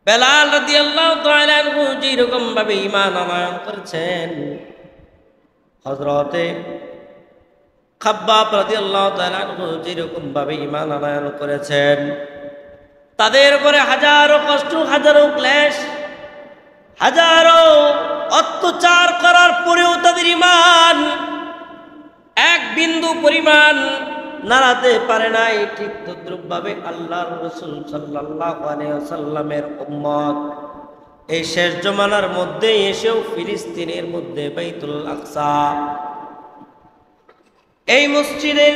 বেলাল রাদিয়াল্লাহু তাআলা আনহু যেরকম ভাবে ঈমান আনয়ন করেছেন, হযরতে খাব্বাব রাদিয়াল্লাহু তাআলা আনহু যেরকম ভাবে ঈমান আনয়ন করেছেন, তাদের উপরে হাজারো কষ্ট, হাজারো ক্লেশ, হাজারো অত্যাচার করার পরেও তাদের ঈমান এক বিন্দু পরিমাণ নাড়াতে পারে নাই। ঠিক তদ্রূপভাবে আল্লাহর রাসূল সাল্লাল্লাহু আলাইহি ওয়াসাল্লামের উম্মত এই শেষ জমানার মধ্যে এসেও ফিলিস্তিনের মধ্যে বাইতুল আকসা, এই মসজিদে,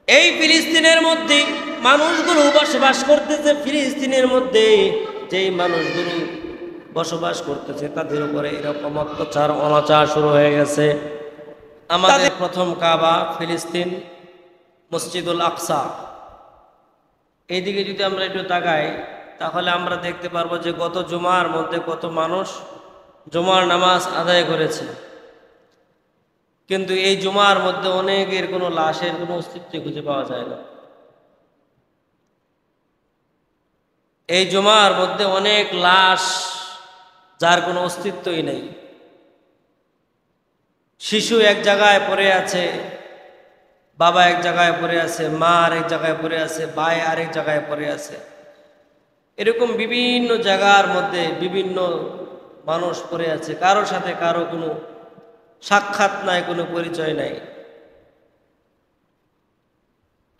এই ফিলিস্তিনের মধ্যে মানুষগুলো বসবাস করতেছে। ফিলিস্তিনের মধ্যে যেই মানুষগুলো বসবাস করতেছে তাদের উপরে এরকম অত্যাচার অনাচার শুরু হয়ে গেছে। আমাদের প্রথম কাবা ফিলিস্তিন, মসজিদুল আকসা। এইদিকে যদি আমরা একটু তাকাই তাহলে আমরা দেখতে পারবো যে গত জুমার মধ্যে কত মানুষ জুমার নামাজ আদায় করেছে, কিন্তু এই জুমার মধ্যে অনেকের কোনো লাশের কোনো অস্তিত্ব খুঁজে পাওয়া যায় না। এই জুমার মধ্যে অনেক লাশ যার কোনো অস্তিত্বই নেই। শিশু এক জায়গায় পড়ে আছে, বাবা এক জায়গায় পড়ে আছে, মা আরেক জায়গায় পড়ে আছে, ভাই আরেক জায়গায় পড়ে আছে। এরকম বিভিন্ন জায়গার মধ্যে বিভিন্ন মানুষ পড়ে আছে, কারোর সাথে কারো কোনো সাক্ষাৎ নাই, কোনো পরিচয় নাই।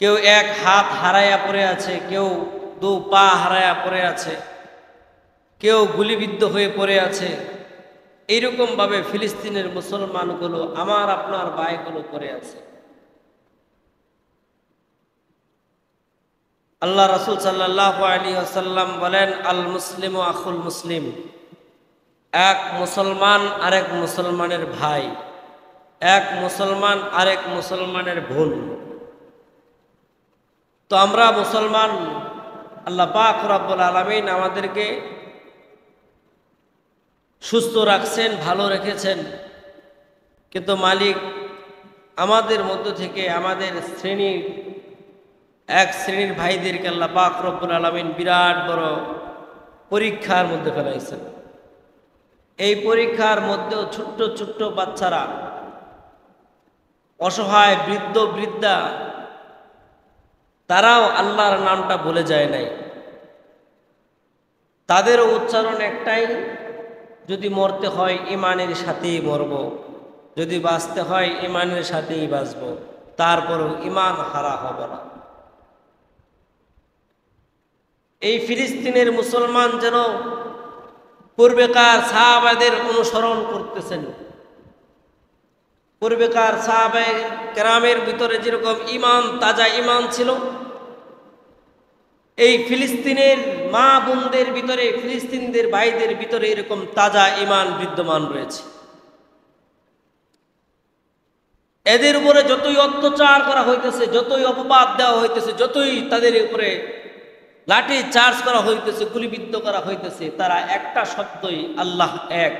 কেউ এক হাত হারায়া পড়ে আছে, কেউ দু পা হারায়া পড়ে আছে, কেউ গুলিবিদ্ধ হয়ে পড়ে আছে। এইরকম ভাবে ফিলিস্তিনের মুসলমানগুলো, আমার আপনার ভাইগুলো পড়ে আছে। আল্লাহ রাসূল সাল্লাল্লাহু আলাইহি ওয়াসাল্লাম বলেন, আল মুসলিমু আখুল মুসলিম, এক মুসলমান আরেক মুসলমানের ভাই, এক মুসলমান আরেক মুসলমানের বোন। তো আমরা মুসলমান, আল্লাহ পাক রব্বুল আলামিন আমাদেরকে সুস্থ রাখছেন, ভালো রেখেছেন, কিন্তু মালিক আমাদের মধ্য থেকে আমাদের এক শ্রেণীর ভাইদেরকে আল্লাহ পাক রব্বুল আলামিন বিরাট বড় পরীক্ষার মধ্যে ফেলাইছেন। এই পরীক্ষার মধ্যেও ছোট্ট ছোট্ট বাচ্চারা, অসহায় বৃদ্ধ বৃদ্ধা, তারাও আল্লাহর নামটা ভুলে যায় নাই। তাদেরও উচ্চারণ একটাই, যদি মরতে হয় ঈমানের সাথেই মরব, যদি বাঁচতে হয় ঈমানের সাথেই বাঁচব, তারপরও ঈমান হারা হব না। এই ফিলিস্তিনের মুসলমান যেন পূর্বেকার সাহাবাদের অনুসরণ করতেছেন। পূর্বেকার সাহাবায়ে কেরামের ভিতরে যেরকম ঈমান, তাজা ঈমান ছিল, এই ফিলিস্তিনের মা বোনদের ভিতরে, ফিলিস্তিনদের ভাইদের ভিতরে এরকম তাজা ঈমান বিদ্যমান রয়েছে। এদের উপরে যতই অত্যাচার করা হইতেছে, যতই অপবাদ দেওয়া হইতেছে, যতই তাদের উপরে লাঠি চার্জ করা হইতেছে, গুলিবিদ্ধ করা হইতেছে, তারা একটা শব্দই আল্লাহ এক।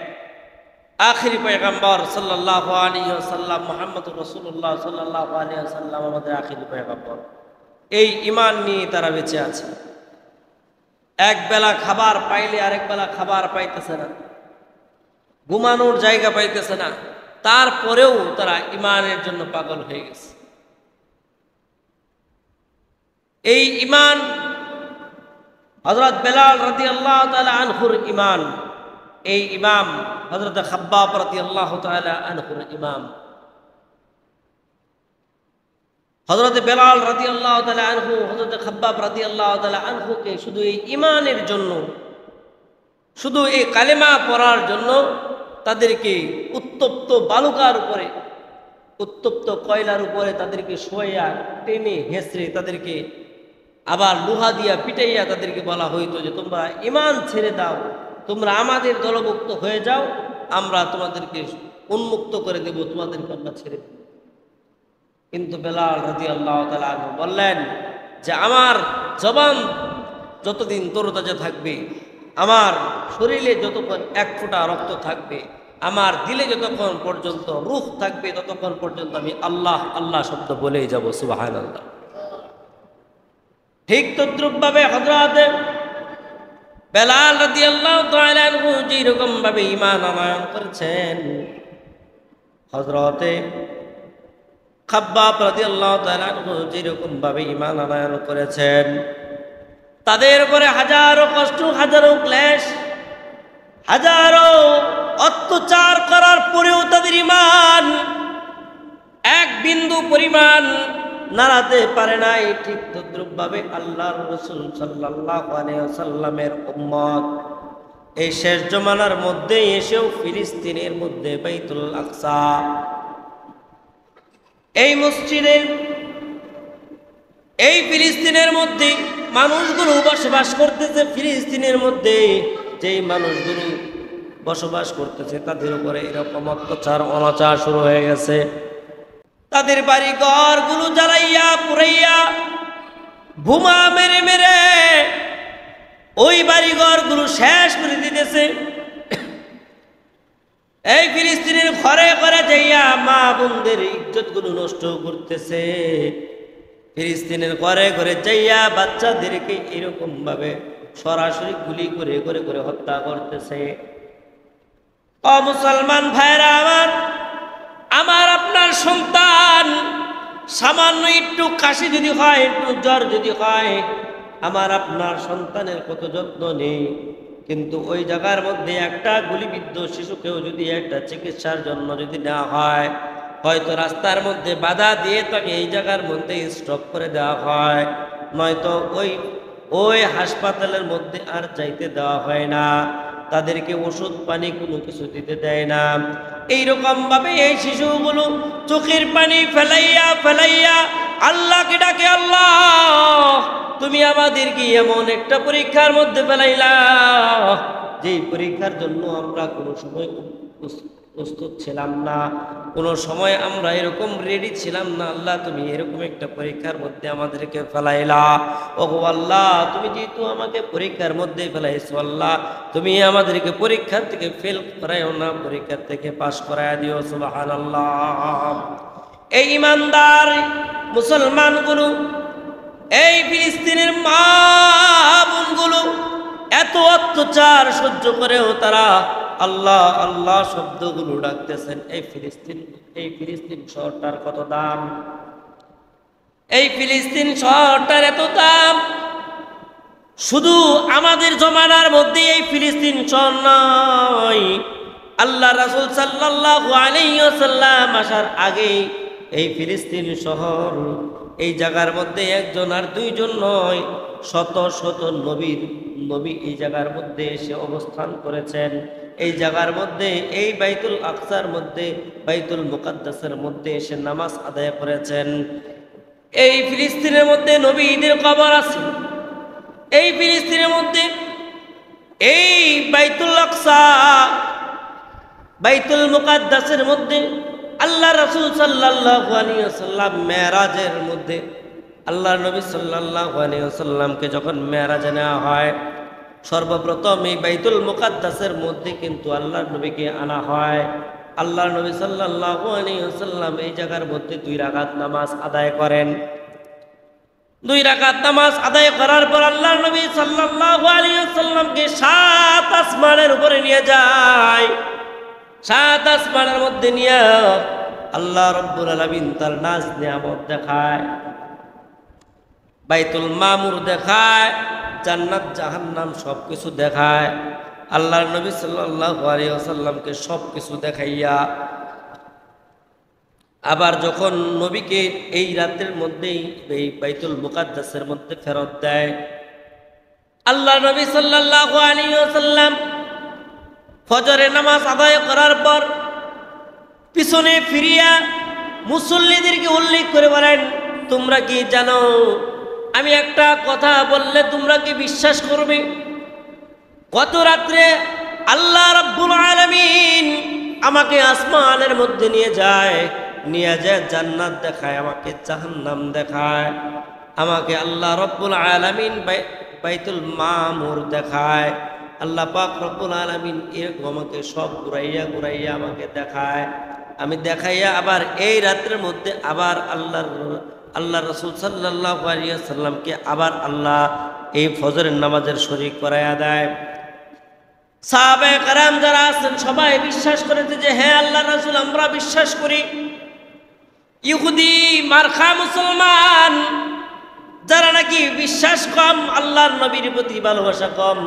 আখিরি পয়গম্বর সাল্লাল্লাহু আলাইহি ওয়াসাল্লাম মুহাম্মদুর রাসূলুল্লাহ সাল্লাল্লাহু আলাইহি ওয়াসাল্লাম আমাদের আখিরি পয়গম্বর। এই ঈমান নিয়ে তারা বেঁচে আছে। এক বেলা খাবার পাইলে আরেক বেলা খাবার পাইতেছে না, ঘুমানোর জায়গা পাইতেছে না, তারপরেও তারা ঈমানের জন্য পাগল হয়ে গেছে। এই ঈমান হযরত বেলাল রাদিয়াল্লাহু তাআলা আনহুর ঈমান, এই ইমাম হযরত খাব্বাব রাদিয়াল্লাহু তাআলা আনহুর ঈমান। হযরত বেলাল রাদিয়াল্লাহু তাআলা আনহু, হযরত খাব্বাব রাদিয়াল্লাহু তাআলা আনহুকে শুধু এই ঈমানের জন্য, শুধু এই কালেমা পড়ার জন্য তাদেরকে উত্তপ্ত বালুকার উপরে, উত্তপ্ত কয়লার উপরে তাদেরকে শোয়া টেনে হেঁচড়ে তাদেরকে আবার লোহা দিয়া পিটাইয়া তাদেরকে বলা হইতো যে তোমরা ঈমান ছেড়ে দাও, তোমরা আমাদের দলভুক্ত হয়ে যাও, আমরা তোমাদেরকে উন্মুক্ত করে দেব, তোমাদেরকে আমরা ছেড়ে দেব। কিন্তু বেলাল রাদিয়াল্লাহু তাআলা আনহু বললেন যে আমার জবান যতদিন তরতাজা থাকবে, আমার শরীরে যতক্ষণ এক ফোঁটা রক্ত থাকবে, আমার দিলে যতক্ষণ পর্যন্ত রূহ থাকবে, ততক্ষণ পর্যন্ত আমি আল্লাহ আল্লাহ শব্দ বলেই যাব। সুবহানাল্লাহ। ঠিক তদ্রূপভাবে হযরত বেলাল রাদিয়াল্লাহু তাআলা আনহু যেরকম ভাবে ঈমান আনয়ন করেছেন, হযরতে খাব্বাব রাদিয়াল্লাহু তাআলা আনহু যেরকম ভাবে ঈমান আনয়ন করেছেন, তাদের উপরে হাজারো কষ্ট, হাজারো ক্লেশ, হাজারো অত্যাচার করার পরেও তাদের ঈমান এক বিন্দু পরিমাণ নাড়াতে পারে নাই। ঠিক তদ্রূপভাবে আল্লাহর রাসূল সাল্লাল্লাহু আলাইহি ওয়াসাল্লামের উম্মত এই শেষ জমানার মধ্যে এসেও ফিলিস্তিনের মধ্যে বাইতুল আকসা, এই মসজিদের, এই ফিলিস্তিনের মধ্যে মানুষগুলো বসবাস করতেছে। ফিলিস্তিনের মধ্যে যেই মানুষগুলো বসবাস করতেছে তাদের উপরে এরকম অত্যাচার অনাচার শুরু হয়ে গেছে। তাদের বাড়ি ঘরগুলো জ্বালাইয়া পুড়াইয়া বোমা মেরে মেরে ওই বাড়ি ঘরগুলো শেষ করে দিতেছে। এই ফিলিস্তিনের ঘরে ঘরে যাইয়া মা বোনদের ইজ্জতগুলো নষ্ট করতেছে। ফিলিস্তিনের ঘরে ঘরে যাইয়া বাচ্চাদেরকে এরকম ভাবে সরাসরি গুলি করে করে করে হত্যা করতেছে। ও মুসলমান ভাইরা আমার, আমার আপনার সন্তান সামান্য একটু কাশি যদি হয়, একটু জ্বর যদি হয়, আমার আপনার সন্তানের কত যত্ন নেই, কিন্তু ওই জায়গার মধ্যে একটা গুলিবিদ্ধ শিশুকেও যদি একটা চিকিৎসার জন্য যদি নেওয়া হয়, হয়তো রাস্তার মধ্যে বাধা দিয়ে তাকে এই জায়গার মধ্যে স্টপ করে দেওয়া হয়, নয়তো ওই হাসপাতালের মধ্যে আর যাইতে দেওয়া হয় না, তাদেরকে ওষুধ পানি কোনো কিছু দিতে দেয় না। এইরকম ভাবে এই শিশুগুলো চোখের পানি ফেলাইয়া ফেলাইয়া আল্লাহকে ডাকে, আল্লাহ তুমি আমাদেরকে এমন একটা পরীক্ষার মধ্যে ফেলাইলা যেই পরীক্ষার জন্য আমরা কোনো সময় প্রস্তুত ছিলাম না, কোনো সময় আমরা এরকম রেডি ছিলাম না। আল্লাহ তুমি এরকম একটা পরীক্ষার মধ্যে আমাদেরকে ফেলাইলা। ওগো আল্লাহ, তুমি যেহেতু আমাকে পরীক্ষার মধ্যে ফেলাইছো, আল্লাহ তুমি আমাদেরকে পরীক্ষা থেকে ফেল করাইও না, পরীক্ষা থেকে পাস করাইয়া দিও। সুবহানাল্লাহ। এই ইমানদার মুসলমানগুলো, এই ফিলিস্তিনের মা বোনগুলো এত অত্যাচার সহ্য করেও তারা আল্লাহ আল্লাহ শব্দগুলো ডাকতেছেন। এই ফিলিস্তিন শহরটার কত দাম, এই ফিলিস্তিন শহরটার এত দাম। শুধু আমাদের জমানার মধ্যে এই ফিলিস্তিন শহর নয়, আল্লাহ রাসূল সাল্লাল্লাহু আলাইহি ওয়াসাল্লাম আসার আগে এই ফিলিস্তিন শহর, এই জায়গার মধ্যে একজন আর দুইজন নয়, শত শত নবী এই জায়গার মধ্যে এসে অবস্থান করেছেন। এই জায়গার মধ্যে, এই বাইতুল আকসার মধ্যে, বাইতুল মুকাদ্দাসের মধ্যে এসে নামাজ আদায় করেছেন। এই ফিলিস্তিনের মধ্যে নবীদের কবর আছে। এই ফিলিস্তিনের মধ্যে এই বাইতুল আকসা, বাইতুল মুকাদ্দাসের মধ্যে আল্লাহ রাসূল সাল্লাল্লাহু আলাইহি ওয়াসাল্লাম মেরাজের মধ্যে, আল্লাহ নবী সাল্লাল্লাহু আলাইহি ওয়াসাল্লামকে যখন মেরাজে নেওয়া হয়, সর্বপ্রথম এই বাইতুল মুকাদ্দাসের মধ্যে কিন্তু আল্লাহর নবীকে আনা হয়। আল্লাহর নবী সাল্লাল্লাহু আলাইহি ওয়াসাল্লাম এই জায়গার মধ্যে 2 রাকাত নামাজ আদায় করেন। 2 রাকাত নামাজ আদায় করার পর আল্লাহর নবী সাল্লাল্লাহু আলাইহি ওয়াসাল্লামকে 7 আসমানের উপরে নিয়ে যায়। 7 আসমানের মধ্যে নিয়ে আল্লাহ রাব্বুল আলামিন তার নাজ নিয়ামত দেখায়, বাইতুল মামুর দেখায়, জান্নাত জাহান্নাম সবকিছু দেখায়। আল্লাহর নবী সাল্লাল্লাহু আলাইহি ওয়াসাল্লামকে সবকিছু দেখাইয়া আবার যখন নবীকে এই রাতের মধ্যেই এই বাইতুল মুকাদ্দাসের মধ্যে ফেরত দেয়, আল্লাহ নবী সাল্লাল্লাহু আলাইহি ওয়াসাল্লাম ফজরের নামাজ আদায় করার পর পিছনে ফিরিয়া মুসল্লিদেরকে উল্লেখ করে বলেন, তোমরা কি জানো আমি একটা কথা বললে তোমরা কি বিশ্বাস করবে? গত রাত্রে আল্লাহ রাব্বুল আলামিন আমাকে আসমানের মধ্যে নিয়ে যায় জান্নাত দেখায়, আমাকে জাহান্নাম দেখায়, আমাকে আল্লাহ রাব্বুল আলামিন বাইতুল মামুর দেখায়। আল্লাহ পাক রব্বুল আলামিন এরকম আমাকে সব ঘুরাইয়া ঘুরাইয়া আমাকে দেখায়। আমি দেখাইয়া আবার এই রাতের মধ্যে আবার আল্লাহ রাসূল সাল্লাল্লাহু আলাইহি ওয়াসাল্লামকে আবার আল্লাহ এই ফজরের নামাজের শরীক করাইয়া দেয়। সাহাবায়ে কেরাম যারা আছেন সবাই বিশ্বাস করেছে যে হ্যাঁ আল্লাহর রাসূল আমরা বিশ্বাস করি। ইহুদি মারখা মুসলমান যারা নাকি বিশ্বাস কম, আল্লাহর নবীর প্রতি ভালোবাসা কম,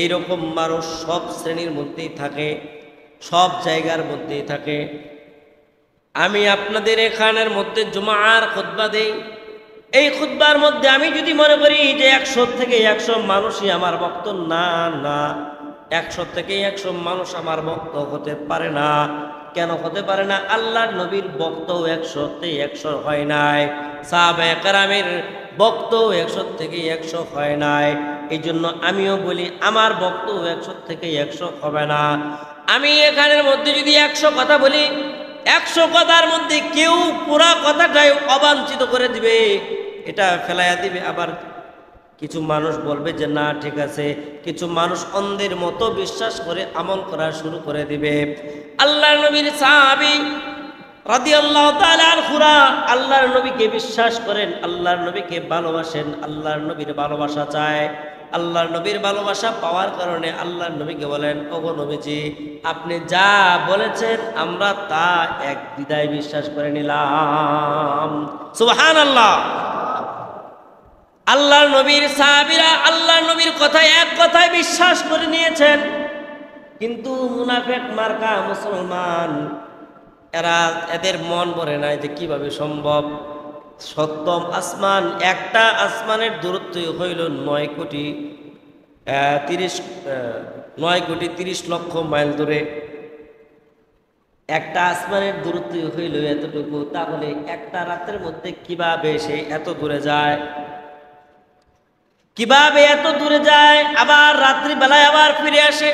এইরকম মানুষ সব শ্রেণীর মধ্যেই থাকে, সব জায়গার মধ্যেই থাকে। আমি আপনাদের এখানের মধ্যে জুমার খুতবা দেই, এই খুতবার মধ্যে আমি যদি মনে করি যে 100 থেকে 100 মানুষই আমার ভক্ত, না না, 100 থেকে 100 মানুষ আমার ভক্ত হতে পারে না। কেন হতে পারে না? আল্লাহর নবীর ভক্ত 100 থেকে 100 হয় নাই, সাহাবায়ে কেরামের ভক্ত 100 থেকে 100 হয় নাই। এই জন্য আমিও বলি আমার ভক্ত 100 থেকে 100 হবে না। আমি এখানের মধ্যে যদি 100 কথা বলি, 100 কথার মধ্যে কেউ পুরা কথাটাই অবাঞ্ছিত করে দিবে, এটা ফেলাইয়া দিবে। আবার কিছু মানুষ বলবে যে না ঠিক আছে, কিছু মানুষ অন্ধের মতো বিশ্বাস করে আমল করা শুরু করে দিবে। আল্লাহর নবীর সাহাবী রাদিয়াল্লাহু তাআলা আনহুরা আল্লাহর নবীকে বিশ্বাস করেন, আল্লাহর নবীকে ভালোবাসেন, আল্লাহর নবীর ভালোবাসা চায়। আল্লাহর নবীর ভালোবাসা পাওয়ার কারণে আল্লাহর নবীকে বলেন, ওগো নবীজি আপনি যা বলেছেন আমরা তা এক বিদায় বিশ্বাস করে নিলাম। সুবহানাল্লাহ। আল্লাহর নবীর সাহাবীরা আল্লাহর নবীর কথায় এক কথায় বিশ্বাস করে নিয়েছেন। কিন্তু মুনাফিক মার্কা মুসলমান এদের মন ভরে নাই যে কিভাবে সম্ভব। সপ্তম আসমান, একটা আসমানের দূরত্ব হইল 9 কোটি 30 লক্ষ মাইল দূরে। একটা আসমানের দূরত্ব হইল এতটুকু, তাহলে একটা রাতের মধ্যে কিভাবে সে এত দূরে যায়, কিভাবে এত দূরে যায়, আবার রাত্রি বেলায় আবার ফিরে আসে।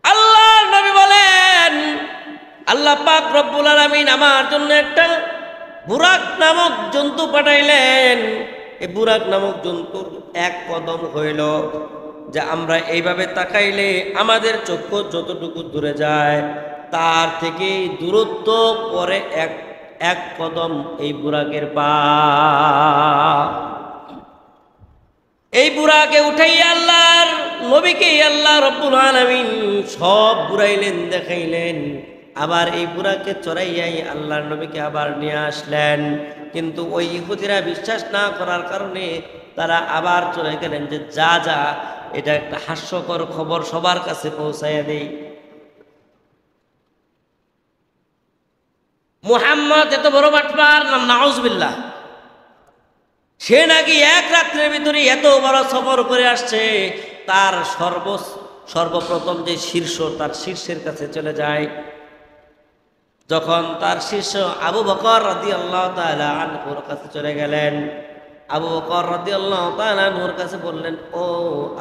আল্লাহর নবী বলেন আল্লাহ পাক রব্বুল আলামিন আমার জন্য একটা বুরাক নামক জন্তু পাঠাইলেন। এই বুরাক নামক জন্তুর এক কদম হইল, যে আমরা এইভাবে তাকাইলে আমাদের চক্ষু যতটুকু দূরে যায় তার থেকে দূরত্ব পরে এক কদম এই বুরাকের পা। এই বুরাকে উঠাইয়া আল্লাহর নবীকে আল্লাহ রব্বুল আলামিন সব বুড়াইলেন, দেখাইলেন। আবার এই বুরাকে চড়াইয়াই আল্লাহর নবীকে আবার নিয়ে আসলেন। কিন্তু ওই ইহুদিরা বিশ্বাস না করার কারণে তারা আবার চলে গেলেন যে যা যা এটা একটা হাস্যকর খবর সবার কাছে পৌঁছাইয়া দেই। মুহাম্মদ এত বড় বাটপার, নাম নাউজুবিল্লাহ। সে নাকি এক রাত্রের ভিতরে এত বড় সফর করে আসছে, তার সর্বপ্রথম যে শীর্ষ, তার শীর্ষের কাছে চলে যায়। যখন তার শীর্ষ আবু বকর রাদিয়াল্লাহু তাআলা আনহুর কাছে চলে গেলেন, আবু বকর রাদিয়াল্লাহু তাআলা আনহুর কাছে বললেন, ও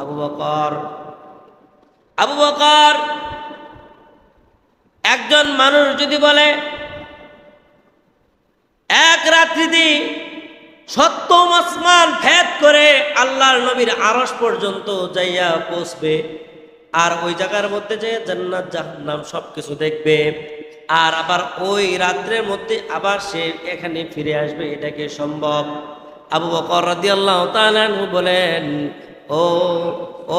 আবু বকর, আবু বকর, একজন মানুষ যদি বলে এক রাত্রিতে 7ম আসমান ভেদ করে আল্লাহর নবীর আরশ পর্যন্ত যাইয়া পৌঁছবে, আর ওই জায়গার মধ্যে যে জান্নাত জাহান্নাম সবকিছু দেখবে, আর আবার ওই রাত্রের মধ্যে আবার সে এখানে ফিরে আসবে, এটা কি সম্ভব? আবু বকর রাদিয়াল্লাহু তাআলা আনহু বলেন,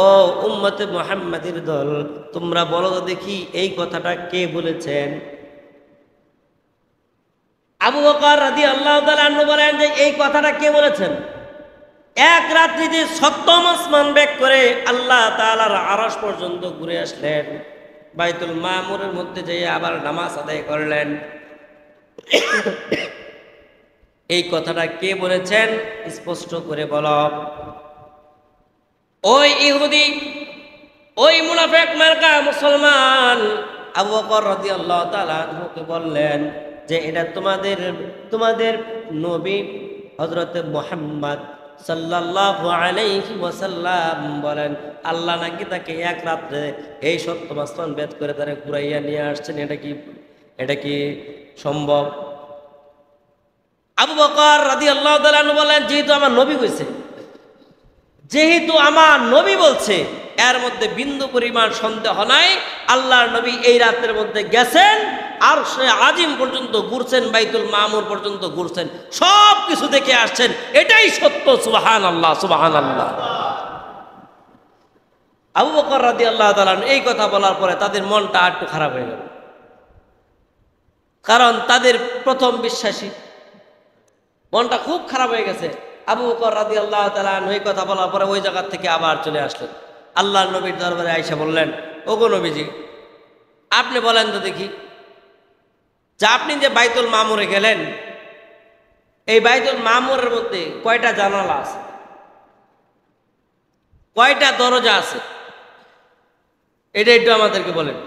ও উম্মতে মুহাম্মাদির দল, তোমরা বলো তো দেখি এই কথাটা কে বলেছেন? আবু বকর রাদিয়াল্লাহু তাআলা আনহু বলেন যে এই কথাটা কে বলেছেন? এক রাত্রিতে 7ম আসমান বেগ করে আল্লাহ তাআলার আরশ পর্যন্ত ঘুরে আসলেন, বাইতুল মামুরের মধ্যে যেয়ে আবার নামাজ আদায় করলেন। এই কথাটা কে বলেছেন স্পষ্ট করে বলো। ওই ইহুদি, ওই মুনাফিক মার্কা মুসলমান আবু বকর রাদিয়াল্লাহু তাআলা আনহুকে বললেন যে এটা তোমাদের নবী হযরত মুহাম্মদ সাল্লাল্লাহু আলাইহি ওয়াসাল্লাম বলেন আল্লাহ নাকি তাকে এক রাত্রে এই 7ম আসমান ভেদ করে তারা ঘুরাইয়া নিয়ে আসছেন, এটা কি সম্ভব? আবু বকর রাদিয়াল্লাহু তাআলা আনহু বলেন, যেহেতু আমার নবী কইছে, যেহেতু আমার নবী বলছে, এর মধ্যে বিন্দু পরিমাণ সন্দেহ নাই, আল্লাহর নবী এই রাতের মধ্যে গেছেন আর সে আজিম পর্যন্ত ঘুরছেন, বাইতুল মামুর পর্যন্ত ঘুরছেন, সব কিছু দেখে আসছেন। এটাই সত্য। সুবহানাল্লাহ, সুবহানাল্লাহ। আবু বকর রাদিয়াল্লাহু তাআলা এই কথা বলার পরে তাদের মনটা একটু খারাপ হয়ে গেল, কারণ তাদের প্রথম বিশ্বাসী, মনটা খুব খারাপ হয়ে গেছে। আবু বকর রাদিয়াল্লাহু তাআলা এই কথা বলার পরে ওই জায়গা থেকে আবার চলে আসলেন আল্লাহর নবীর দরবারে। আয়েশা বললেন, ওগো নবীজি, আপনি বলেন তো দেখি, যে আপনি যে বাইতুল মামুরে গেলেন, এই বাইতুল মামুরের মধ্যে কয়টা জানালা আছে, কয়টা দরজা আছে, এটা একটু আমাদেরকে বলেন,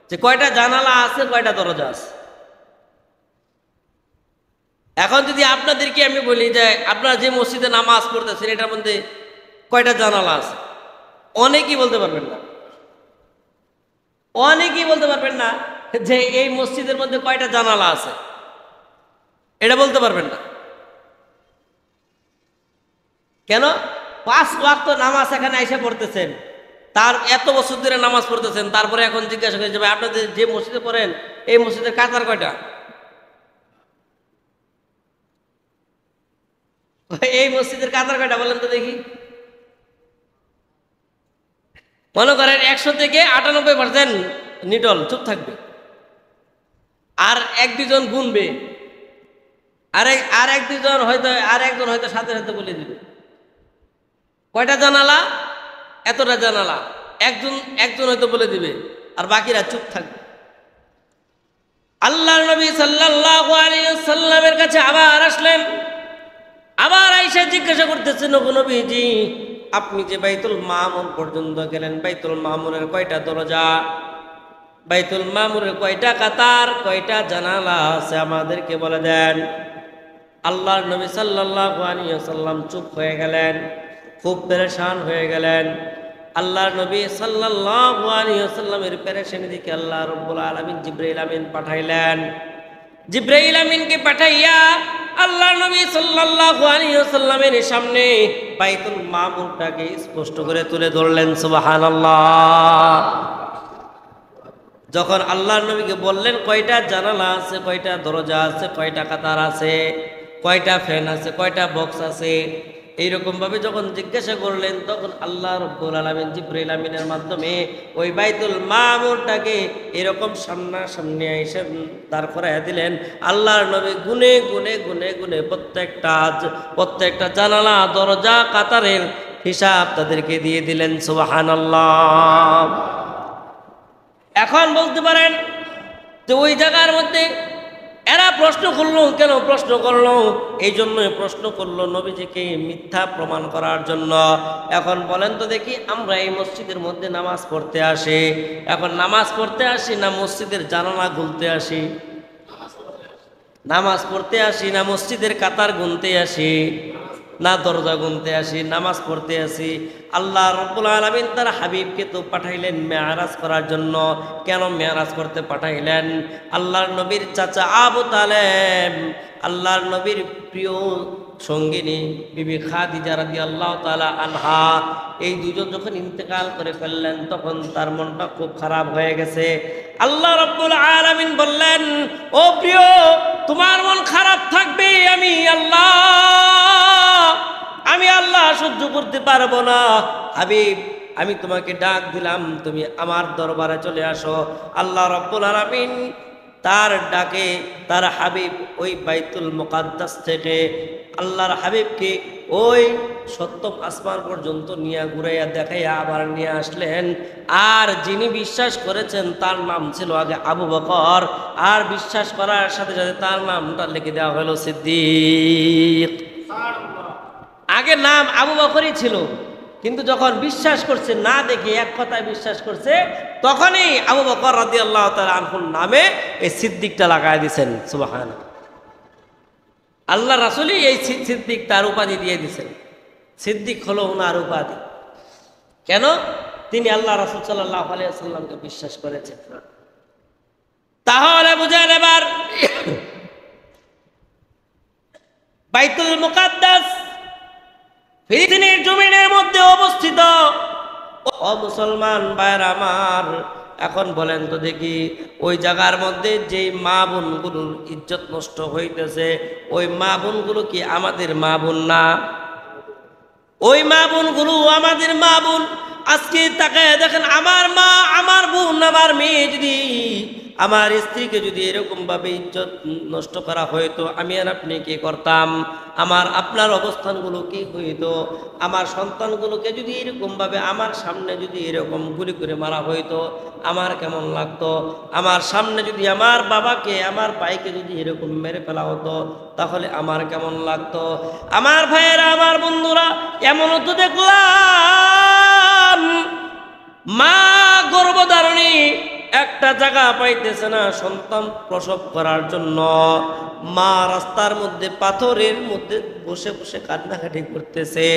যে কয়টা জানালা আছে, কয়টা দরজা আছে। এখন যদি আপনাদেরকে আমি বলি যে আপনারা যে মসজিদে নামাজ পড়তেছেন এটার মধ্যে কয়টা জানালা আছে, অনেকেই বলতে পারবেন না। অনেকেই বলতে পারবেন না যে এই মসজিদের মধ্যে কয়টা জানালা আছে, এটা বলতে পারবেন না। কেন? 5 ওয়াক্ত নামাজ এখানে এসে পড়তেছেন, তার এত বছর ধরে নামাজ পড়তেছেন, তারপরে এখন জিজ্ঞাসা করেন যে ভাই আপনাদের যে মসজিদে পড়েন এই মসজিদের কাতার কয়টা, এই মসজিদের কাতার কয়টা বলেন তো দেখি। মনে করেন 100 থেকে 98% নিটল চুপ থাকবে, আর 1-2 জন গুনবে, আর 1-2 জন হয়তো, আর একজন হয়তো সাথে সাথে বলে দিবে কয়টা জানালা, এতটা জানালা, একজন হয়তো বলে দিবে, আর বাকিরা চুপ থাকবে। আল্লাহর নবী সাল্লাল্লাহু আলাইহি ওয়াসাল্লামের কাছে আবার আসলেন, আবার আয়েশা জিজ্ঞাসা করতেছেন, ওগো নবীজি, আপনি যে বাইতুল মামুর পর্যন্ত গেলেন, বাইতুল মামুরের কয়টা দরজা, বাইতুল মামুরের কয়টা কাতার, কয়টা জানালা আছে, আমাদেরকে বলে দেন। আল্লাহর নবী সাল্লাল্লাহু আলাইহি ওয়াসাল্লাম চুপ হয়ে গেলেন, খুব পেরেশান হয়ে গেলেন। আল্লাহর নবী সাল্লাল্লাহু আলাইহি ওয়াসাল্লামের পেরেশানি দেখে আল্লাহ রাব্বুল আলামিন জিবরাইল আমিন পাঠাইলেন। জিবরাইল আমিনকে পাঠাইয়া আল্লাহর নবী সাল্লাল্লাহু আলাইহি ওয়াসাল্লামের সামনে বাইতুল মামুরটাকে স্পষ্ট করে তুলে ধরলেন। সুবহানাল্লাহ। যখন আল্লাহর নবীকে বললেন কয়টা জানালা আছে, কয়টা দরজা আছে, কয়টা কাতার আছে, কয়টা ফ্যান আছে, কয়টা বক্স আছে, এইরকম ভাবে যখন জিজ্ঞাসা করলেন, তখন আল্লাহ রাব্বুল আলামিন জিবরাইল আমিনের মাধ্যমে ওই বাইতুল মামুরটাকে এরকম সামনাসামনি এসে দাঁড় করাইয়া দিলেন। আল্লাহর নবী গুনে গুনে গুনে গুনে প্রত্যেকটা জানালা, দরজা, কাতারের হিসাব তাদেরকে দিয়ে দিলেন। সুবহানাল্লাহ। এখন বলতে পারেন যে ওই জায়গার মধ্যে এরা প্রশ্ন করলো কেন? প্রশ্ন করলো এই জন্য প্রশ্ন করলো নবীজিকে মিথ্যা প্রমাণ করার জন্য। এখন বলেন তো দেখি, আমরা এই মসজিদের মধ্যে নামাজ পড়তে আসি, এখন নামাজ পড়তে আসি না মসজিদের জানালা গুনতে আসি? নামাজ পড়তে আসি না মসজিদের কাতার গুনতে আসি, না দরজা গুনতে আসি? নামাজ পড়তে আসি। আল্লাহ রাব্বুল আলামিন তার হাবিবকে তো পাঠাইলেন মেরাজ করার জন্য। কেন মেরাজ করতে পাঠাইলেন? আল্লাহর নবীর চাচা আবু তালেব, আল্লাহর নবীর প্রিয় সঙ্গিনী বিবি খাদিজা রাদিয়াল্লাহু তাআলা আনহা, এই দুজন যখন ইন্তেকাল করে ফেললেন, তখন তার মনটা খুব খারাপ হয়ে গেছে। আল্লাহ রাব্বুল আলামিন বললেন, ও প্রিয়, তোমার মন খারাপ থাকবে, আমি আল্লাহ সহ্য করতে পারবো না। হাবিব, আমি তোমাকে ডাক দিলাম, তুমি আমার দরবারে চলে আসো। আল্লাহ রাব্বুল আলামিন তার ডাকে তার হাবিব ওই বাইতুল মুকাদ্দাস থেকে আল্লাহর হাবিবকে ওই সপ্তম আসমান পর্যন্ত নিয়ে ঘুরাইয়া দেখাইয়া আবার নিয়ে আসলেন। আর যিনি বিশ্বাস করেছেন তার নাম ছিল আগে আবু বকর, আর বিশ্বাস করার সাথে সাথে তার নামটা লিখে দেওয়া হলো সিদ্দিক। আগে নাম আবু বকরই ছিল, কিন্তু যখন বিশ্বাস করছে, না দেখে এক কথায় বিশ্বাস করছে, তখনই আবু বকর রাদিয়াল্লাহু তাআলা আনহুর নামে এই সিদ্দিকটা লাগায় দিয়েছেন। সুবহানাল্লাহ। আল্লাহ রাসূলই এই সিদ্দিক তার উপাধি দিয়ে দিয়েছেন। সিদ্দিক হলো ওনার উপাধি। কেন? তিনি আল্লাহ রাসূল সাল্লাল্লাহু আলাইহি ওয়াসাল্লামকে বিশ্বাস করেছেন। তাহলে বুঝেন এবার, বাইতুল মুকাদ্দাস ফিলিস্তিনের জমিনের মধ্যে অবস্থিত। ও মুসলমান ভাইরা আমার, এখন বলেন তো দেখি, ওই জায়গার মধ্যে যেই মা বোনগুলোর ইজ্জত নষ্ট হইতেছে, ওই মা বোনগুলো কি আমাদের মা বোন না? ওই মা বোনগুলো আমাদের মা বোন। আজকে তাকায় দেখেন, আমার মা, আমার বোন, আমার মেয়ে যদি, আমার স্ত্রীকে যদি এরকম ভাবে ইজ্জত নষ্ট করা হইতো, আমি আর আপনি কি করতাম? আমার আপনার অবস্থানগুলো কি হইতো? আমার সন্তানগুলোকে যদি এরকম ভাবে আমার সামনে যদি এরকম গুলি করে মারা হইতো, আমার কেমন লাগতো? আমার সামনে যদি আমার বাবাকে, আমার ভাইকে যদি এরকম মেরে ফেলা হতো, তাহলে আমার কেমন লাগতো? আমার ভাইয়েরা, আমার বন্ধুরা, এমনও তো দেখলাম মা গর্ভধারণী একটা জায়গা পাইতেছে না সন্তান প্রসব করার জন্য, মা রাস্তার মধ্যে পাথরের মধ্যে বসে বসে কান্নাকাটি করতেছে,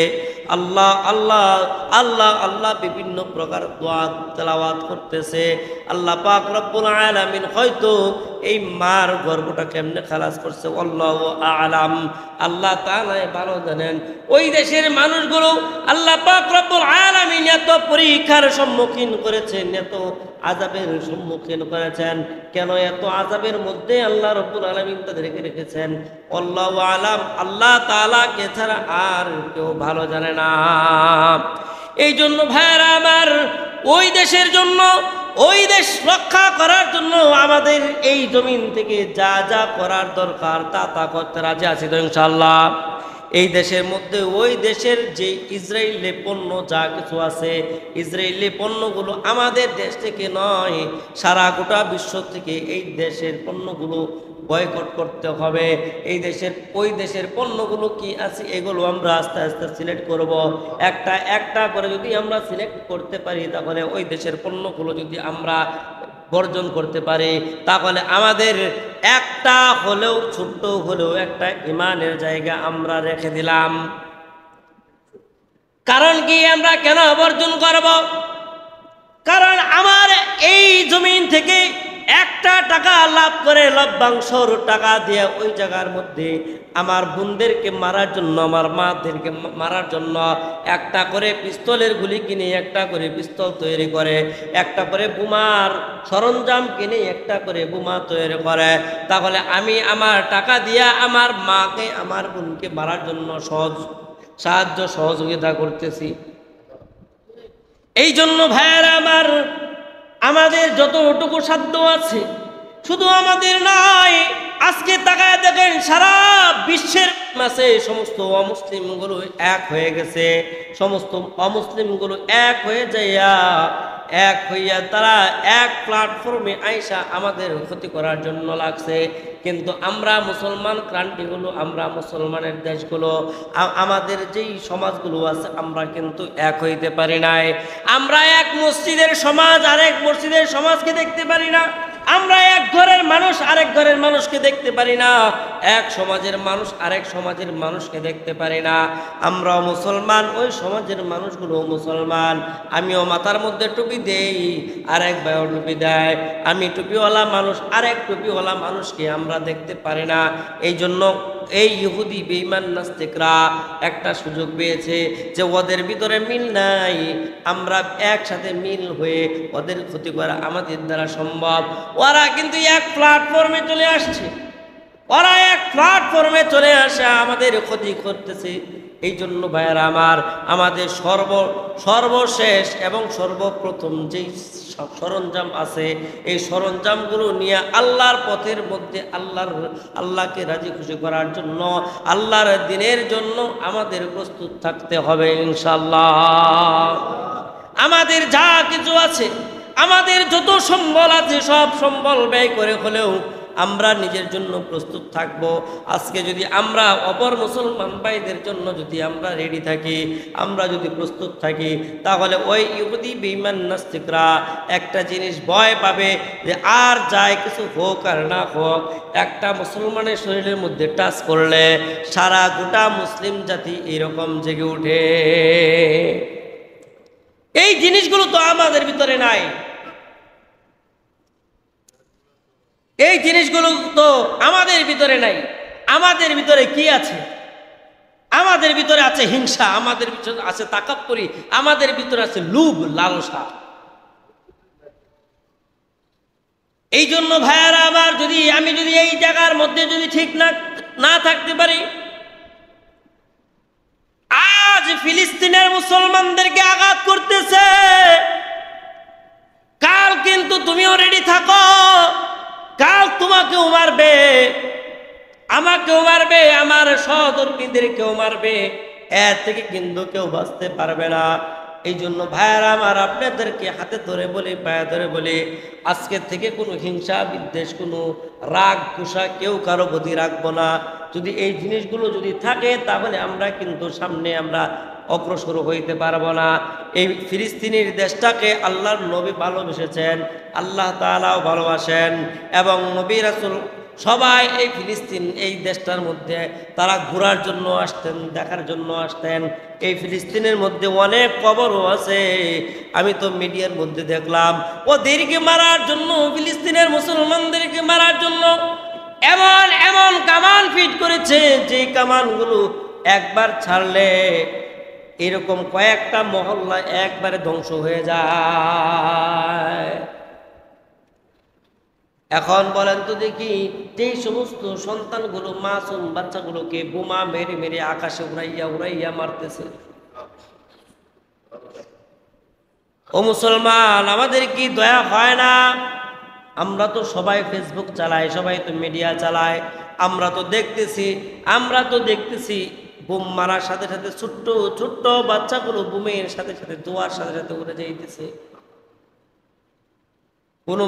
আল্লাহ আল্লাহ আল্লাহ আল্লাহ বিভিন্ন প্রকার দোয়া তেলাওয়াত করতেছে। আল্লাহ পাক রব্বুল আলামিন হয়তো এই মার গর্ভটা কেমনে খালাস করছে আল্লাহু আলাম, আল্লাহ তাআলা ভালো জানেন। ওই দেশের মানুষগুলো আল্লাহ পাক রব্বুল আলামিন এত পরীক্ষার সম্মুখীন করেছেন, এত আযাবের সম্মুখীন করেছেন। কেন এত আযাবের মধ্যে আল্লাহ রব্বুল আলামিন তাদেরকে রেখেছেন আল্লাহু আলাম, আল্লাহ তাআলাকে ছাড়া আর কেউ ভালো জানে না। এই জন্য ভাইরা আমার, ওই দেশের জন্য, ওই দেশ রক্ষা করার জন্য আমাদের এই জমিন থেকে যা যা করার দরকার তা তা করতে রাজি আছি তো ইনশাআল্লাহ। এই দেশের মধ্যে ওই দেশের যে ইসরায়েলি পণ্য যা কিছু আছে, ইসরায়েলি পণ্যগুলো আমাদের দেশ থেকে নয়, সারা গোটা বিশ্ব থেকে এই দেশের পণ্যগুলো বয়কট করতে হবে। এই দেশের, ওই দেশের পণ্যগুলো কি আছে এগুলো আমরা আস্তে আস্তে সিলেক্ট করব। একটা একটা করে যদি আমরা সিলেক্ট করতে পারি, তাহলে ওই দেশের পণ্যগুলো যদি আমরা বর্জন করতে পারি, তাহলে আমাদের একটা হলেও, ছোট্ট হলেও একটা ইমানের জায়গা আমরা রেখে দিলাম। কারণ কি, আমরা কেন বর্জন করব? কারণ আমার এই জমিন থেকে একটা টাকা লাভ করে লভ্যাংশর টাকা দিয়ে ওই জায়গার মধ্যে আমার বোনদেরকে মারার জন্য, আমার মাদেরকে মারার জন্য একটা করে পিস্তলের গুলি কিনে, একটা করে পিস্তল তৈরি করে, একটা করে বোমার সরঞ্জাম কিনে একটা করে বোমা তৈরি করে, তাহলে আমি আমার টাকা দিয়া আমার মাকে, আমার বোনকে মারার জন্য সাহায্য সহযোগিতা করতেছি। এই জন্য ভাইয়েরা আমার, আমাদের যতটুকু সাধ্য আছে, শুধু আমাদের নয়, আজকে তাকায় দেখেন সারা বিশ্বের মাঝে সমস্ত অমুসলিমগুলো এক হয়ে গেছে। সমস্ত অমুসলিমগুলো এক হয়ে যাইয়া, এক হইয়া তারা এক প্ল্যাটফর্মে আইসা আমাদের ক্ষতি করার জন্য লাগছে। কিন্তু আমরা মুসলমান ক্রান্তিগুলো, আমরা মুসলমানের দেশগুলো, আমাদের যেই সমাজগুলো আছে, আমরা কিন্তু এক হইতে পারি নাই। আমরা এক মসজিদের সমাজ আরেক মসজিদের সমাজকে দেখতে পারি না। আমরা এক ঘরের মানুষ আরেক ঘরের মানুষকে দেখতে পারি না। এক সমাজের মানুষ আরেক সমাজের মানুষকে দেখতে পারি না। আমরাও মুসলমান, ওই সমাজের মানুষগুলো মুসলমান। আমিও মাথার মধ্যে টুপি দেই, আরেক ভাইও টুপি দেয়। আমি টুপিওয়ালা মানুষ, আরেক টুপিওয়ালা মানুষকে আমরা দেখতে পারি না। এই জন্য এই ইহুদি বেঈমান নাস্তিকরা একটা সুযোগ পেয়েছে যে ওদের ভিতরে মিল নাই, আমরা একসাথে মিল হয়ে ওদের ক্ষতি করা আমাদের দ্বারা সম্ভব। ওরা কিন্তু এক প্ল্যাটফর্মে চলে আসছে, ওরা এক প্ল্যাটফর্মে চলে আসে আমাদের ক্ষতি করতেছে। এই জন্য ভাইয়েরা আমার, আমাদের সর্বশেষ এবং সর্বপ্রথম যেই সরঞ্জাম আছে, এই সরঞ্জামগুলো নিয়ে আল্লাহর পথের মধ্যে আল্লাহকে রাজি খুশি করার জন্য, আল্লাহর দ্বীনের জন্য আমাদের প্রস্তুত থাকতে হবে ইনশাআল্লাহ। আমাদের যা কিছু আছে, আমাদের যত সম্বল আছে, সব সম্বল ব্যয় করে হলেও আমরা নিজের জন্য প্রস্তুত থাকব। আজকে যদি আমরা অপর মুসলমান ভাইদের জন্য যদি আমরা রেডি থাকি, আমরা যদি প্রস্তুত থাকি, তাহলে ওই ইহুদি বেঈমান নাস্তিকরা একটা জিনিস ভয় পাবে যে আর যাই কিছু হোক আর না হোক, একটা মুসলমানের শরীরের মধ্যে টাচ করলে সারা গোটা মুসলিম জাতি এরকম জেগে ওঠে। এই জিনিসগুলো তো আমাদের ভিতরে নাই। এই জিনিসগুলো তো আমাদের ভিতরে নাই। আমাদের ভিতরে কি আছে? আমাদের ভিতরে আছে হিংসা, আমাদের ভিতরে আছে তাকাব্বুরি, আমাদের ভিতরে আছে লোভ লালসা। এই জন্য ভাইয়ারা আবার আমি যদি এই জায়গার মধ্যে যদি ঠিক না থাকতে পারি, আজ ফিলিস্তিনের মুসলমানদেরকে আঘাত করতেছে, কাল কিন্তু তুমিও রেডি থাকো, কাল তোমাকেও মারবে, আমাকেও মারবে, আমার সহধর্মীদেরকেও মারবে, এর থেকে কিন্তু কেউ বাঁচতে পারবে না। এই জন্য ভাইয়ারা আমার, আপনাদেরকে হাতে ধরে বলি, পায়ে ধরে বলি, আজকের থেকে কোনো হিংসা বিদ্বেষ, কোনো রাগ কুষা কেউ কারো প্রতি রাখবো না। যদি এই জিনিসগুলো যদি থাকে, তাহলে আমরা কিন্তু সামনে আমরা অগ্রসর হইতে পারবো না। এই ফিলিস্তিনের দেশটাকে আল্লাহর নবী ভালোবেসেছেন, আল্লাহ তাআলাও ভালোবাসেন, এবং নবী রাসূল সবাই এই ফিলিস্তিন এই দেশটার মধ্যে তারা ঘোরার জন্য আসতেন, দেখার জন্য আসতেন। এই ফিলিস্তিনের মধ্যে অনেক কবরও আছে, আমি তো মিডিয়ার মধ্যে দেখলাম, ওদেরকে মারার জন্য, ফিলিস্তিনের মুসলমানদেরকে মারার জন্য এমন এমন কামান ফিট করেছে, যে কামানগুলো একবার ছাড়লে এরকম কয়েকটা মহল্লা একবারে ধ্বংস হয়ে যায়। এখন বলেন তো দেখি, যেই সমস্ত সন্তানগুলো, মাসুম বাচ্চাগুলোকে বোমা মেরে মেরে আকাশে উড়াইয়া মারতেছে, ও মুসলমান, আমাদের কি দয়া হয় না? আমরা তো সবাই ফেসবুক চালাই, সবাই তো মিডিয়া চালায়, আমরা তো দেখতেছি বোম মারার সাথে সাথে ছোট্ট ছোট্ট বাচ্চাগুলো বোমের সাথে সাথে, দোয়ার সাথে সাথে উড়ে যাইতেছে। কোনো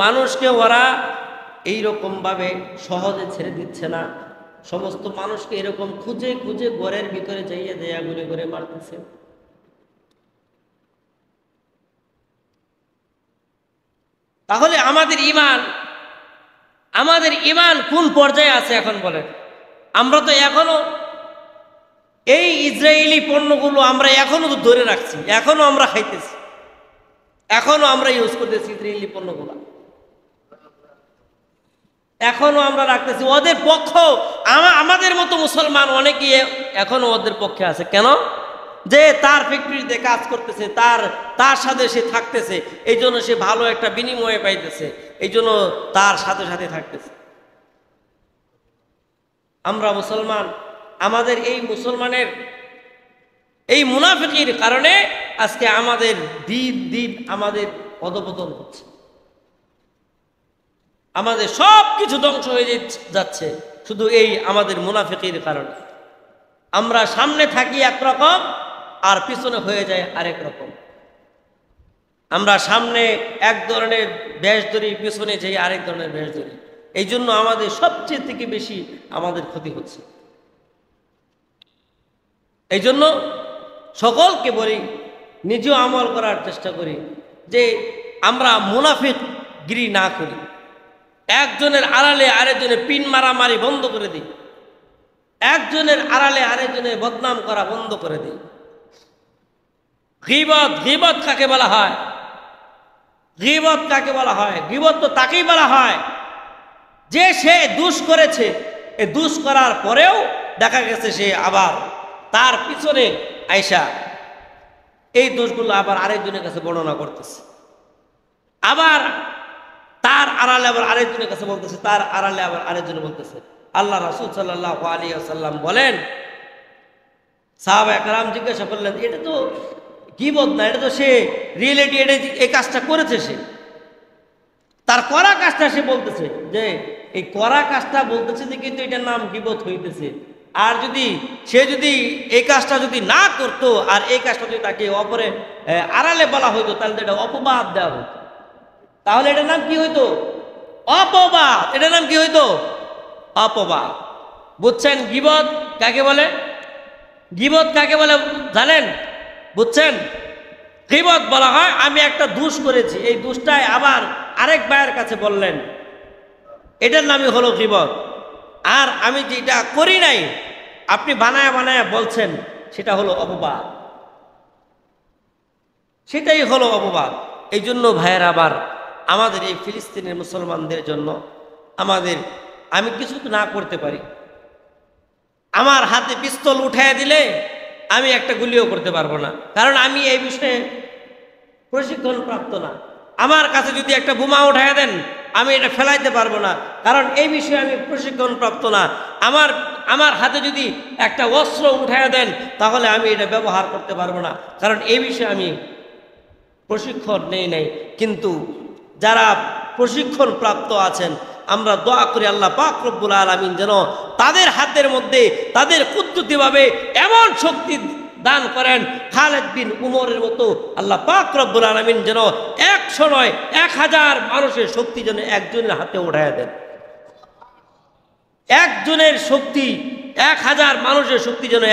মানুষকে ওরা এইরকম ভাবে সহজে ছেড়ে দিচ্ছে না, সমস্ত মানুষকে এরকম খুঁজে খুঁজে ঘরের ভিতরে যাইয়া গুলি করে মারতেছে। তাহলে আমাদের ঈমান কোন পর্যায়ে আছে এখন বলেন? আমরা তো এখনো এই ইসরায়েলি পণ্যগুলো আমরা এখনো তো ধরে রাখছি, এখনো আমরা খাইতেছি, এখনো আমরা ইউজ করতেছি ইসরায়েলি পণ্যগুলো, এখনো আমরা রাখতেছি। ওদের পক্ষ, আমাদের মতো মুসলমান অনেকেই এখনো ওদের পক্ষে আছে। কেন? যে তার ফ্যাক্টরিতে কাজ করতেছে, তার সাথে সে থাকতেছে, এই জন্য সে ভালো একটা বিনিময় পাইতেছে, এই জন্য তার সাথে সাথে থাকতেছে। আমরা মুসলমান, আমাদের এই মুসলমানের এই মুনাফিকির কারণে আজকে আমাদের দিন আমাদের অধঃপতন হচ্ছে, আমাদের সব কিছু ধ্বংস হয়ে যাচ্ছে শুধু এই আমাদের মুনাফিকির কারণে। আমরা সামনে থাকি একরকম আর পিছনে হয়ে যায় আরেক রকম। আমরা সামনে এক ধরনের বেশ ধরি, পিছনে যাই আরেক ধরনের বেশ ধরি। এই জন্য আমাদের সবচেয়ে থেকে বেশি আমাদের ক্ষতি হচ্ছে। এই জন্য সকলকে বলি, নিজেও আমল করার চেষ্টা করি যে আমরা মুনাফিকগিরি না করি, একজনের আড়ালে আরেকজনের পিন মারামারি বন্ধ করে দিই, একজনের আড়ালে আরেকজনের বদনাম করা বন্ধ করে দিই। গীবত কাকে বলা হয়? গীবত কাকে বলা হয়? গীবত তো তাকেই বলা হয় যে সে দোষ করেছে, এই দোষ করার পরেও দেখা গেছে সে আবার তার পিছনে আইসা এই দোষগুলো আবার আরেকজনের কাছে বর্ণনা করতেছে, আবার তার আড়ালে আবার আরেকজনের কাছে বলতেছে, তার আড়ালে আবার আরেকজন বলতেছে। আল্লাহ রাসূল সাল্লাল্লাহু আলাইহি ওয়াসাল্লাম বলেন, সাহাবা কেরাম জিজ্ঞাসা করলেন, এটা তো গীবত না, এটা তো সে রিয়েলিটি, এটা এই কাজটা করেছে, সে তার করা কাজটা সে বলতেছে, যে এই করা কাজটা বলতেছে যে কিন্তু এটার নাম গীবত হইতেছে। আর সে যদি এই কাজটা যদি না করতো, আর এই কাজটা যদি তাকে অপরে আড়ালে বলা হইতো, তাহলে তো এটা অপবাদ দেওয়া হইতো। তাহলে এটার নাম কি হইতো? অপবাদ। এটার নাম কি হইতো? অপবাদ। বুঝছেন গীবত কাকে বলে? গীবত কাকে বলে জানেন? বুঝছেন? গীবত বলা হয় আমি একটা দোষ করেছি, এই দোষটাই আবার আরেক ভাইয়ের কাছে বললেন, এটার নামই হলো গীবত। আর আমি যেটা করি নাই আপনি বানায় বানায় বলছেন, সেটা হলো অপবাদ, সেটাই হলো অপবাদ। এই জন্য ভাইয়ের আবার আমাদের এই ফিলিস্তিনের মুসলমানদের জন্য আমি কিছু না করতে পারি, আমার হাতে পিস্তল উঠায় দিলে আমি একটা গুলিও করতে পারবো না, কারণ আমি এই বিষয়ে প্রশিক্ষণ প্রাপ্ত না। আমার কাছে যদি একটা বোমা উঠাইয়া দেন, আমি এটা ফেলাইতে পারবো না, কারণ এই বিষয়ে আমি প্রশিক্ষণপ্রাপ্ত না। আমার হাতে যদি একটা অস্ত্র উঠাইয়া দেন, তাহলে আমি এটা ব্যবহার করতে পারবো না, কারণ এই বিষয়ে আমি প্রশিক্ষণ নেই নাই। কিন্তু যারা প্রশিক্ষণ প্রাপ্ত আছেন, আমরা দোয়া করি আল্লাহ পাক রব্বুল আলামিন যেন তাদের হাতের মধ্যে তাদের কুদরতিভাবে এমন শক্তি দান করেন, খালেদ বিন উমরের মতো আল্লাহ পাক রব্বুল আলামিন যেন 100 নয় 1000 মানুষের শক্তি যেন একজনের হাতে উঠাইয়া দেন। একজনের শক্তি 1000 মানুষের শক্তি যেন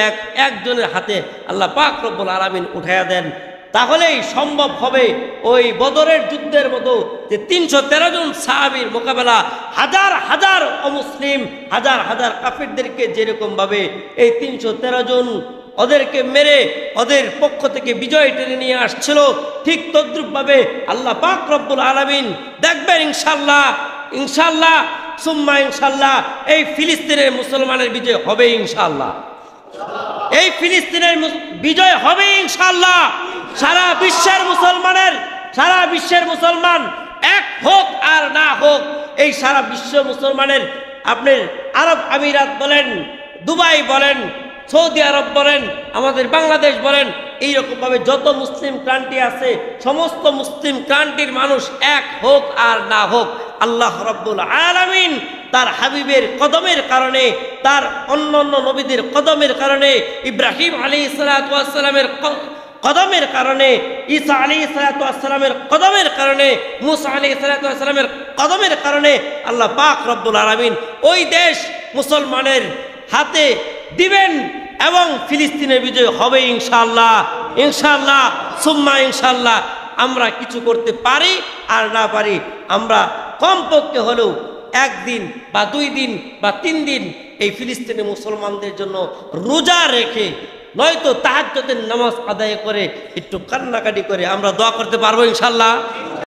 একজনের হাতে আল্লাহ পাক রব্বুল আলামিন উঠাইয়া দেন। তাহলেই সম্ভব হবে ওই বদরের যুদ্ধের মতো যে 313 জন সাহাবীর মোকাবেলা, হাজার হাজার অমুসলিম, হাজার হাজার কাফিরদেরকে যেরকম ভাবে এই 313 জন ওদেরকে মেরে ওদের পক্ষ থেকে বিজয় টেনে নিয়ে আসছিল, ঠিক তদ্রুপভাবে আল্লাহ পাক রব্বুল আলামিন দেখবেন ইনশাআল্লাহ, ইনশাআল্লাহ সুম্মা ইনশাআল্লাহ এই ফিলিস্তিনের মুসলমানের বিজয় হবে ইনশাআল্লাহ। এই ফিলিস্তিনের বিজয় হবে ইনশাআল্লাহ। সারা বিশ্বের মুসলমান এক হোক আর না হোক, এই সারা বিশ্ব মুসলমানের, আপনার আরব আমিরাত বলেন, দুবাই বলেন, সৌদি আরব বলেন, আমাদের বাংলাদেশ বলেন, এইরকম ভাবে যত মুসলিম কান্ট্রি আছে, সমস্ত মুসলিম কান্ট্রির মানুষ এক হোক আর না হোক, আল্লাহ রাব্বুল আলামিন তার হাবিবের কদমের কারণে, তার অন্যান্য নবীদের কদমের কারণে, ইব্রাহিম আলাইহিস সালাতু ওয়াস সালামের কদমের কারণে, ঈসা আলাইহিস সালাতু ওয়াস সালামের কদমের কারণে, মুসা আলাইহিস সালাতু ওয়াস সালামের কদমের কারণে আল্লাহ পাক রব্বুল আলামিন ওই দেশ মুসলমানের হাতে দিবেন এবং ফিলিস্তিনের বিজয় হবে ইনশাআল্লাহ। ইনশাআল্লাহ সুম্মা ইনশাআল্লাহ। আমরা কিছু করতে পারি আর না পারি, আমরা কমপক্ষে হলেও 1 দিন বা 2 দিন বা 3 দিন এই ফিলিস্তিনি মুসলমানদের জন্য রোজা রেখে, নয়তো তাহাজ্জুদের নামাজ আদায় করে, একটু কান্নাকাটি করে আমরা দোয়া করতে পারবো ইনশাআল্লাহ।